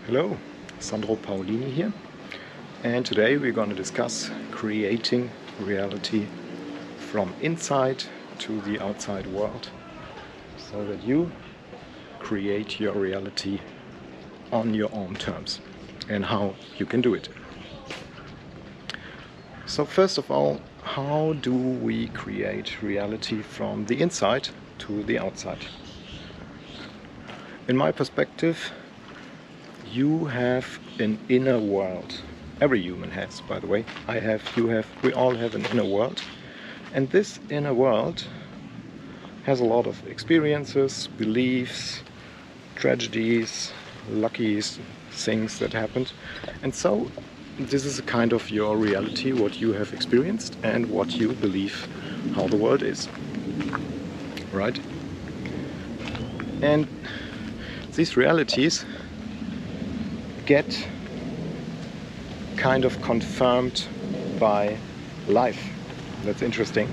Hello, Sandro Paolini here, and today we're going to discuss creating reality from inside to the outside world so that you create your reality on your own terms and how you can do it. So first of all, how do we create reality from the inside to the outside? In my perspective, you have an inner world. Every human has, by the way. I have, you have, we all have an inner world. And this inner world has a lot of experiences, beliefs, tragedies, lucky things that happened. And so this is a kind of your reality, what you have experienced and what you believe how the world is. Right? And these realities get kind of confirmed by life. That's interesting,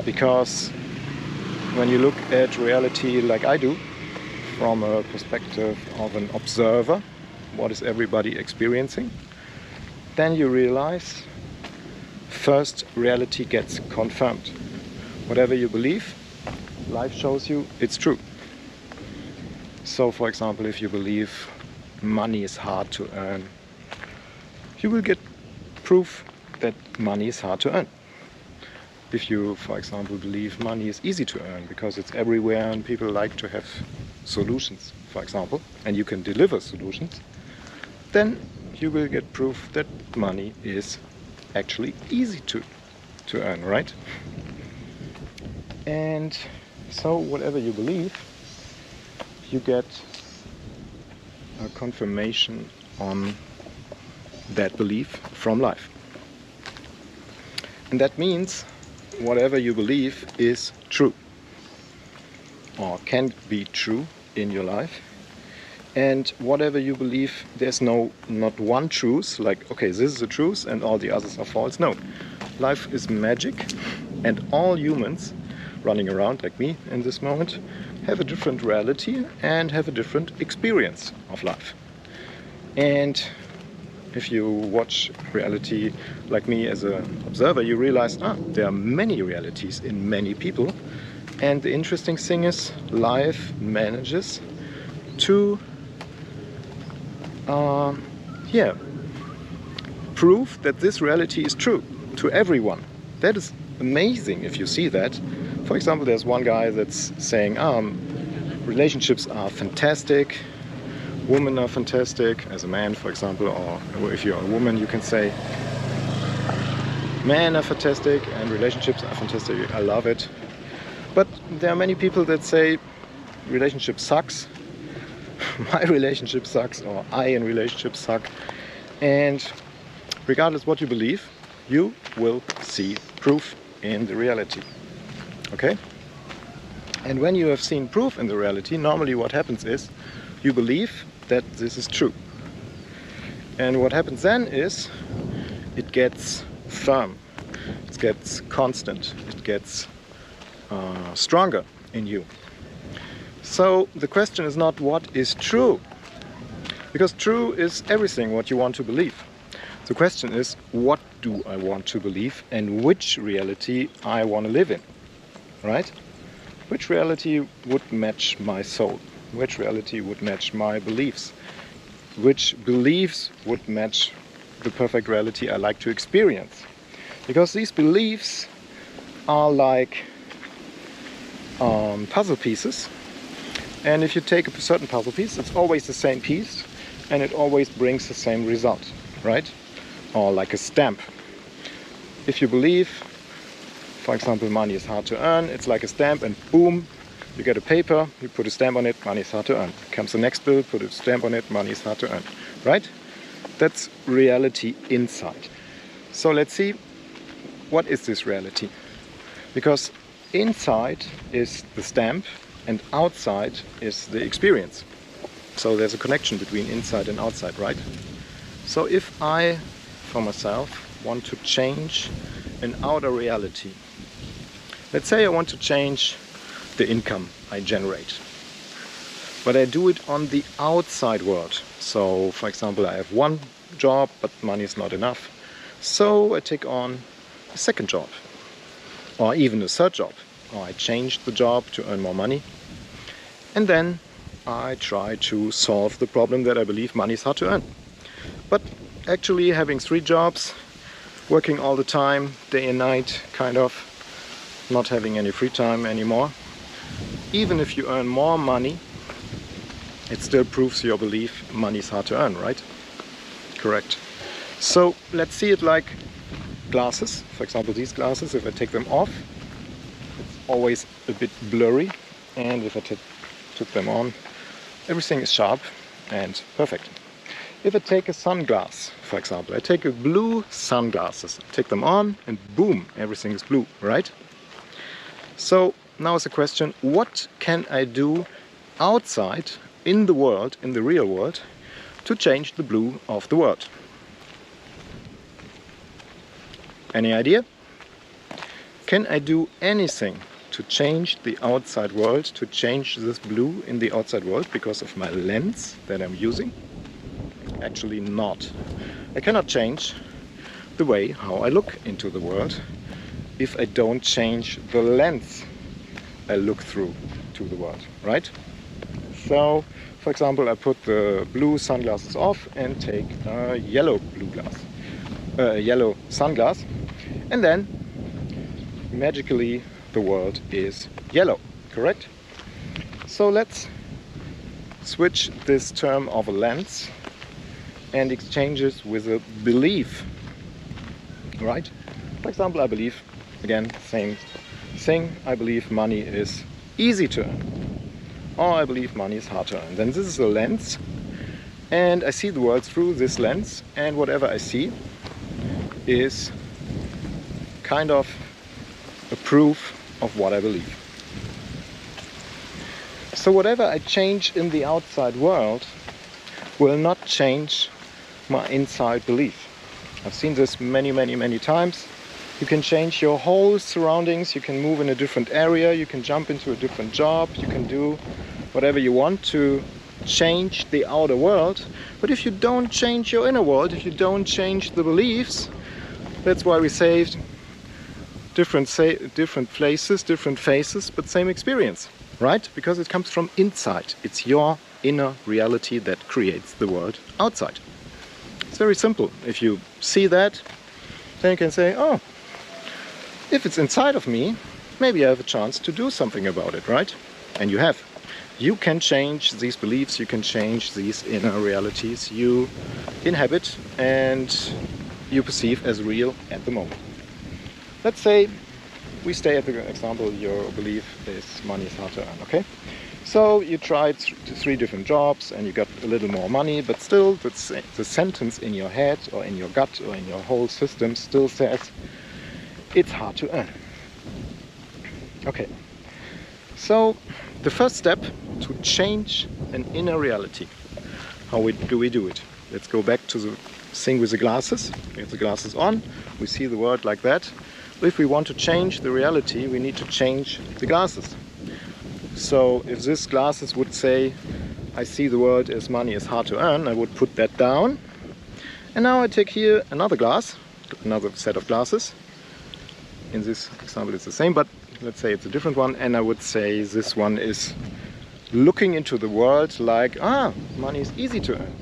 because when you look at reality like I do, from a perspective of an observer, what is everybody experiencing, then you realize first reality gets confirmed. Whatever you believe, life shows you it's true. So for example, if you believe money is hard to earn, you will get proof that money is hard to earn. If you, for example, believe money is easy to earn because it's everywhere and people like to have solutions, for example, and you can deliver solutions, then you will get proof that money is actually easy to earn, right? And so whatever you believe, you get a confirmation on that belief from life. And that means whatever you believe is true or can be true in your life. And whatever you believe, there's not one truth, like, okay, this is the truth and all the others are false. No, life is magic, and all humans running around like me in this moment have a different reality and have a different experience of life. And if you watch reality like me as an observer, you realize there are many realities in many people. And the interesting thing is, life manages to prove that this reality is true to everyone. That is amazing if you see that. For example, there's one guy that's saying relationships are fantastic, women are fantastic, as a man, for example, or if you're a woman, you can say men are fantastic and relationships are fantastic, I love it. But there are many people that say relationship sucks, my relationship sucks, or I in relationships suck. And regardless what you believe, you will see proof in the reality. Okay? And when you have seen proof in the reality, normally what happens is you believe that this is true. And what happens then is it gets firm, it gets constant, it gets stronger in you. So the question is not what is true, because true is everything what you want to believe. The question is, what do I want to believe and which reality I want to live in, right? Which reality would match my soul? Which reality would match my beliefs? Which beliefs would match the perfect reality I like to experience? Because these beliefs are like puzzle pieces. And if you take a certain puzzle piece, it's always the same piece and it always brings the same result, right? Or like a stamp. If you believe, for example, money is hard to earn, it's like a stamp, and boom, you get a paper, you put a stamp on it, money is hard to earn. Comes the next bill, put a stamp on it, money is hard to earn, right? That's reality inside. So let's see, what is this reality? Because inside is the stamp and outside is the experience. So there's a connection between inside and outside, right? So if I, for myself, want to change an outer reality, let's say I want to change the income I generate, but I do it on the outside world. So, for example, I have one job, but money is not enough. So I take on a second job, or even a third job. Or I change the job to earn more money. And then I try to solve the problem that I believe money is hard to earn. But actually having 3 jobs, working all the time, day and night, kind of, not having any free time anymore, even if you earn more money, it still proves your belief money is hard to earn, right? Correct. So let's see it like glasses. For example, these glasses, if I take them off, it's always a bit blurry. And if I took them on, everything is sharp and perfect. If I take a sunglass, for example, I take a blue sunglasses, take them on, and boom, everything is blue, right? So now is the question, what can I do outside in the world, in the real world, to change the blue of the world? Any idea? Can I do anything to change the outside world, to change this blue in the outside world because of my lens that I'm using? Actually not. I cannot change the way how I look into the world if I don't change the lens I look through to the world, right? So, for example, I put the blue sunglasses off and take a yellow sunglass, and then magically the world is yellow, correct? So let's switch this term of a lens and exchange it with a belief, right? For example, I believe, again, same thing, I believe money is easy to earn, or I believe money is hard to earn. Then this is a lens, and I see the world through this lens, and whatever I see is kind of a proof of what I believe. So whatever I change in the outside world will not change my inside belief. I've seen this many times. You can change your whole surroundings, you can move in a different area, you can jump into a different job, you can do whatever you want to change the outer world. But if you don't change your inner world, if you don't change the beliefs, that's why we saved different places, different faces, but same experience, right? Because it comes from inside. It's your inner reality that creates the world outside. It's very simple. If you see that, then you can say, oh, if it's inside of me, maybe I have a chance to do something about it, right? And you have. You can change these beliefs, you can change these inner realities you inhabit and you perceive as real at the moment. Let's say we stay at the example, your belief is money is hard to earn, okay? So you tried 3 different jobs and you got a little more money, but still the sentence in your head or in your gut or in your whole system still says it's hard to earn. Okay, so the first step to change an inner reality, how do we do it? Let's go back to the thing with the glasses. We have the glasses on, we see the world like that. If we want to change the reality, we need to change the glasses. So if this glasses would say, I see the world as money is hard to earn, I would put that down. And now I take here another glass, another set of glasses. In this example it's the same, but let's say it's a different one, and I would say this one is looking into the world like, money is easy to earn,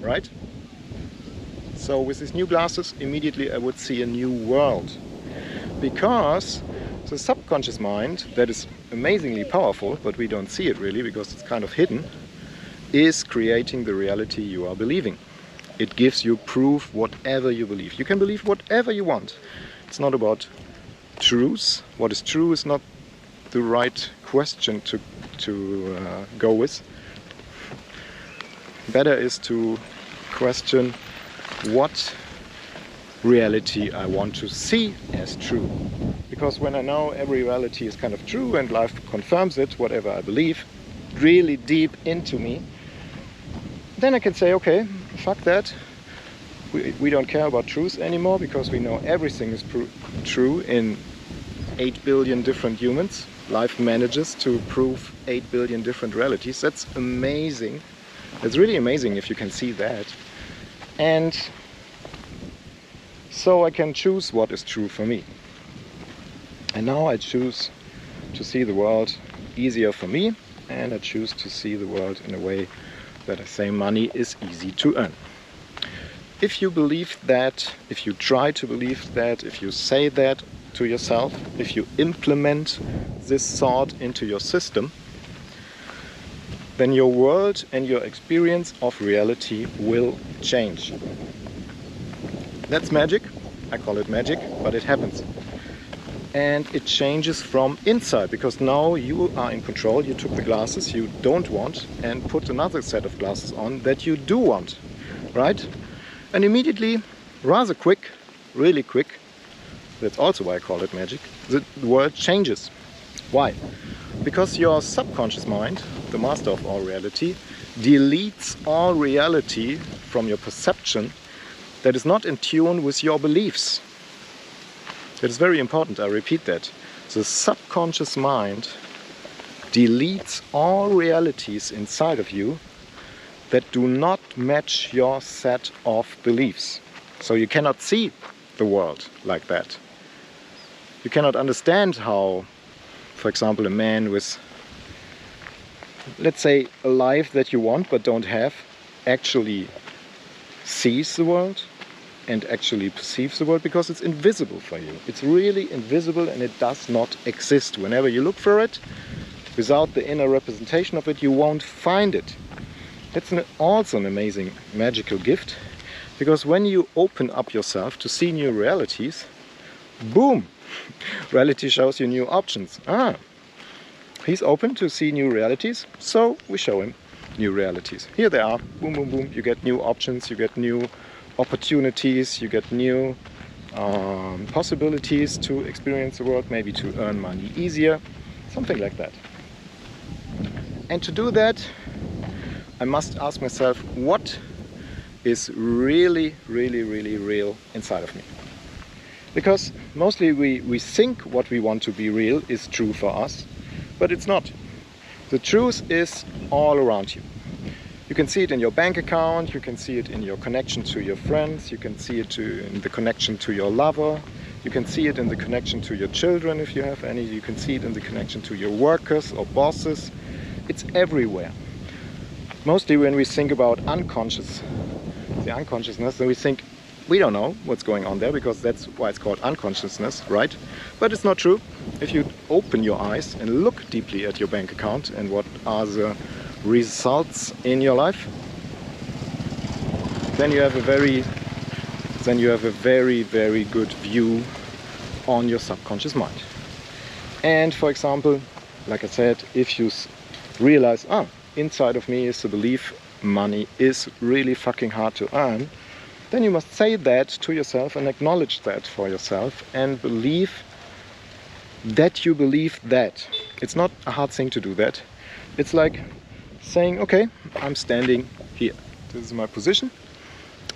right? So with these new glasses, immediately I would see a new world. Because the subconscious mind, that is amazingly powerful, but we don't see it really because it's kind of hidden, is creating the reality you are believing. It gives you proof whatever you believe. You can believe whatever you want. It's not about truth. What is true is not the right question to go with. Better is to question what reality I want to see as true. Because when I know every reality is kind of true and life confirms it, whatever I believe, really deep into me, then I can say, okay, fuck that. We don't care about truth anymore because we know everything is true in 8 billion different humans. Life manages to prove 8 billion different realities. That's amazing It's really amazing if you can see that. And so I can choose what is true for me. And now I choose to see the world easier for me, and I choose to see the world in a way that I say money is easy to earn. If you believe that, if you try to believe that, if you say that to yourself, if you implement this thought into your system, then your world and your experience of reality will change. That's magic. I call it magic, but it happens. And it changes from inside, because now you are in control. You took the glasses you don't want and put another set of glasses on that you do want, right? And immediately, rather quick, really quick, that's also why I call it magic, the world changes. Why? Because your subconscious mind, the master of all reality, deletes all reality from your perception that is not in tune with your beliefs. That is very important, I repeat that. The subconscious mind deletes all realities inside of you that do not match your set of beliefs. So you cannot see the world like that. You cannot understand how, for example, a man with, let's say, a life that you want but don't have, actually sees the world and actually perceives the world, because it's invisible for you. It's really invisible and it does not exist. Whenever you look for it, without the inner representation of it, you won't find it. That's also an amazing magical gift, because when you open up yourself to see new realities, boom, reality shows you new options. He's open to see new realities, so we show him new realities. Here they are, boom, boom, boom. You get new options, you get new opportunities, you get new possibilities to experience the world, maybe to earn money easier, something like that. And to do that, I must ask myself, what is really, really, really real inside of me? Because mostly we think what we want to be real is true for us, but it's not. The truth is all around you. You can see it in your bank account, you can see it in your connection to your friends, you can see it in the connection to your lover, you can see it in the connection to your children if you have any, you can see it in the connection to your workers or bosses. It's everywhere. Mostly when we think about the unconsciousness, then we think we don't know what's going on there, because that's why it's called unconsciousness, right? But it's not true. If you open your eyes and look deeply at your bank account and what are the results in your life, then you have a very, very good view on your subconscious mind. And for example, like I said, if you realize, inside of me is the belief money is really fucking hard to earn, then you must say that to yourself and acknowledge that for yourself and believe that you believe that. It's not a hard thing to do that. It's like saying, okay, I'm standing here. This is my position,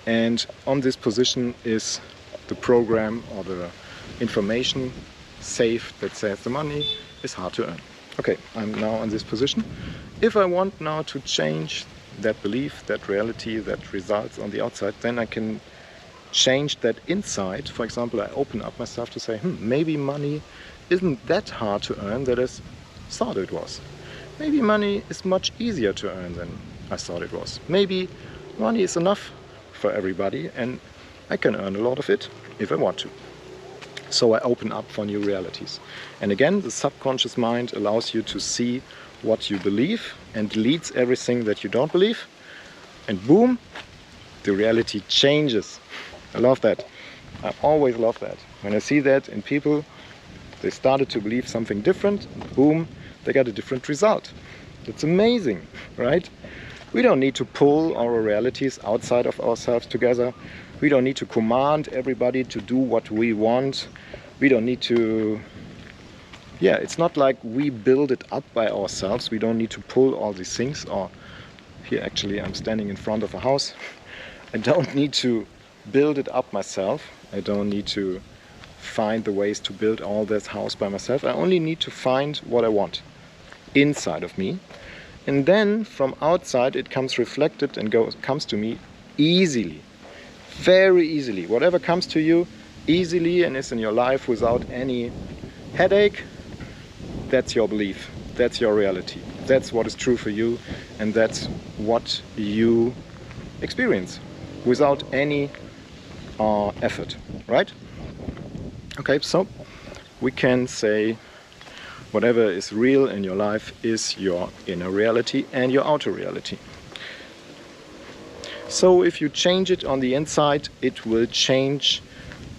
and on this position is the program or the information saved that says the money is hard to earn. Okay, I'm now on this position. If I want now to change that belief, that reality, that results on the outside, then I can change that inside. For example, I open up myself to say, maybe money isn't that hard to earn that I thought it was. Maybe money is much easier to earn than I thought it was. Maybe money is enough for everybody and I can earn a lot of it if I want to. So I open up for new realities. And again, the subconscious mind allows you to see what you believe and deletes everything that you don't believe. And boom, the reality changes. I love that. I always love that. When I see that in people, they started to believe something different, boom, they got a different result. It's amazing, right? We don't need to pull our realities outside of ourselves together. We don't need to command everybody to do what we want. We don't need to... Yeah, it's not like we build it up by ourselves. We don't need to pull all these things. Or here actually I'm standing in front of a house. I don't need to build it up myself. I don't need to find the ways to build all this house by myself. I only need to find what I want inside of me. And then from outside it comes reflected and comes to me easily, very easily. Whatever comes to you easily and is in your life without any headache, that's your belief, that's your reality, that's what is true for you, and that's what you experience without any effort, right? Okay, so we can say whatever is real in your life is your inner reality and your outer reality. So if you change it on the inside, it will change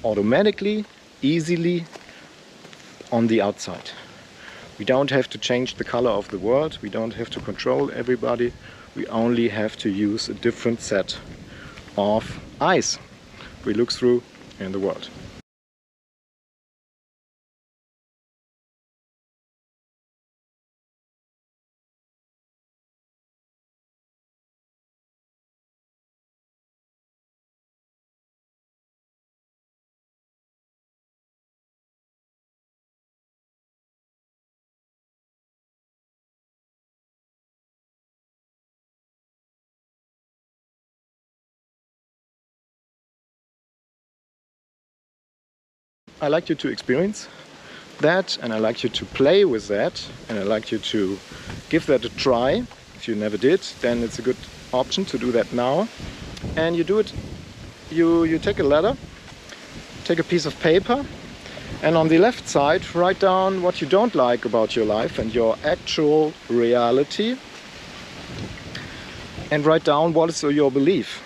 automatically, easily on the outside. We don't have to change the color of the world, we don't have to control everybody, we only have to use a different set of eyes we look through in the world. I like you to experience that, and I like you to play with that, and I like you to give that a try. If you never did, then it's a good option to do that now. And you do it, you take a letter, take a piece of paper, and on the left side write down what you don't like about your life and your actual reality, and write down what is your belief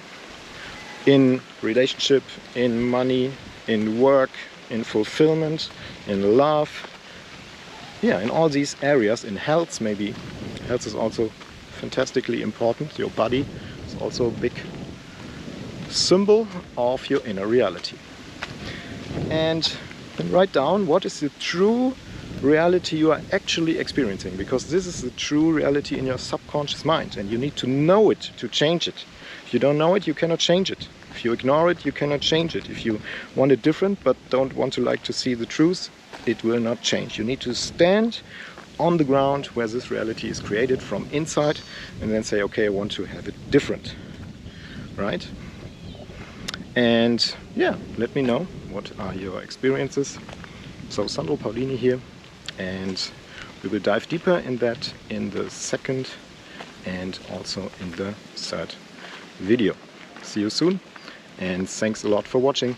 in relationship, in money, in work, in fulfillment, in love, yeah, in all these areas, in health maybe. Health is also fantastically important. Your body is also a big symbol of your inner reality. And then write down what is the true reality you are actually experiencing, because this is the true reality in your subconscious mind, and you need to know it to change it. If you don't know it, you cannot change it. If you ignore it, you cannot change it. If you want it different but don't want to like to see the truth, it will not change. You need to stand on the ground where this reality is created from inside and then say, okay, I want to have it different, right? And yeah, let me know what are your experiences. So Sandro Paulini here, and we will dive deeper in that in the second and also in the third video. See you soon, and thanks a lot for watching.